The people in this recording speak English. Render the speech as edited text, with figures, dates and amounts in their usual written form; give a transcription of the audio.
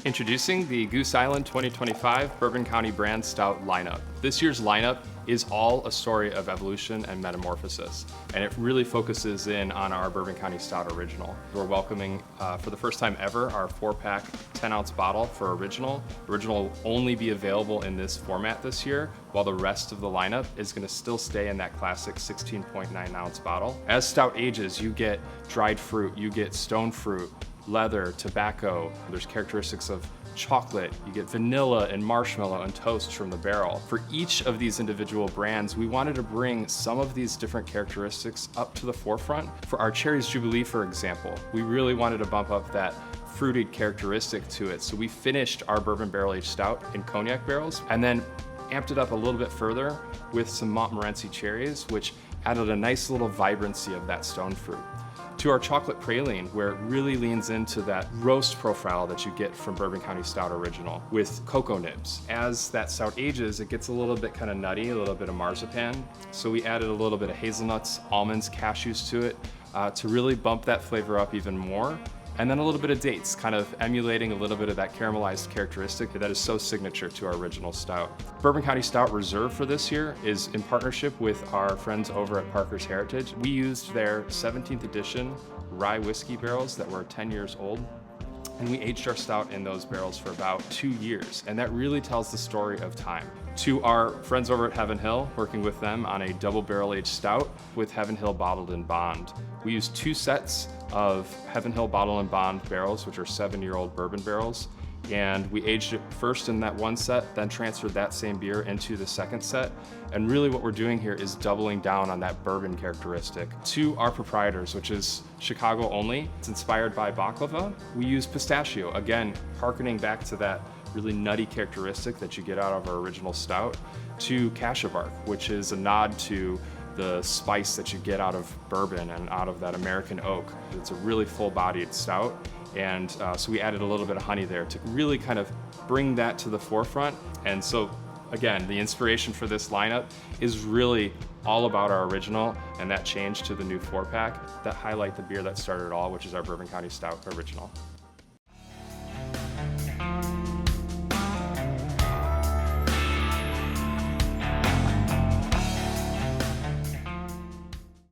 Introducing the Goose Island 2025 Bourbon County Brand Stout lineup. This year's lineup is all a story of evolution and metamorphosis, and it really focuses in on our Bourbon County Stout Original. We're welcoming, for the first time ever, our 4-pack 10-ounce bottle for Original. Original will only be available in this format this year, while the rest of the lineup is going to still stay in that classic 16.9-ounce bottle. As Stout ages, you get dried fruit, you get stone fruit, leather, tobacco. There's characteristics of chocolate, you get vanilla and marshmallow and toast from the barrel. For each of these individual brands, we wanted to bring some of these different characteristics up to the forefront. For our Cherries Jubilee, for example, we really wanted to bump up that fruited characteristic to it. So we finished our bourbon barrel-aged stout in cognac barrels and then amped it up a little bit further with some Montmorency cherries, which added a nice little vibrancy of that stone fruit. To our chocolate praline, where it really leans into that roast profile that you get from Bourbon County Stout Original with cocoa nibs. As that stout ages, it gets a little bit kind of nutty, a little bit of marzipan. So we added a little bit of hazelnuts, almonds, cashews to it to really bump that flavor up even more. And then a little bit of dates, kind of emulating a little bit of that caramelized characteristic that is so signature to our original stout. Bourbon County Stout Reserve for this year is in partnership with our friends over at Parker's Heritage. We used their 17th edition rye whiskey barrels that were 10 years old, and we aged our stout in those barrels for about 2 years, and that really tells the story of time. To our friends over at Heaven Hill, working with them on a double barrel aged stout with Heaven Hill Bottled and Bond. We used 2 sets of Heaven Hill Bottle and Bond barrels, which are 7-year-old bourbon barrels, and we aged it first in that one set, then transferred that same beer into the second set. And really what we're doing here is doubling down on that bourbon characteristic. To our proprietors, which is Chicago only, it's inspired by baklava. We use pistachio, again, hearkening back to that really nutty characteristic that you get out of our original stout, to cassia bark, which is a nod to the spice that you get out of bourbon and out of that American oak. It's a really full-bodied stout, and so we added a little bit of honey there to really kind of bring that to the forefront. And so again, the inspiration for this lineup is really all about our original and that change to the new 4-pack that highlight the beer that started it all, which is our Bourbon County Stout Original.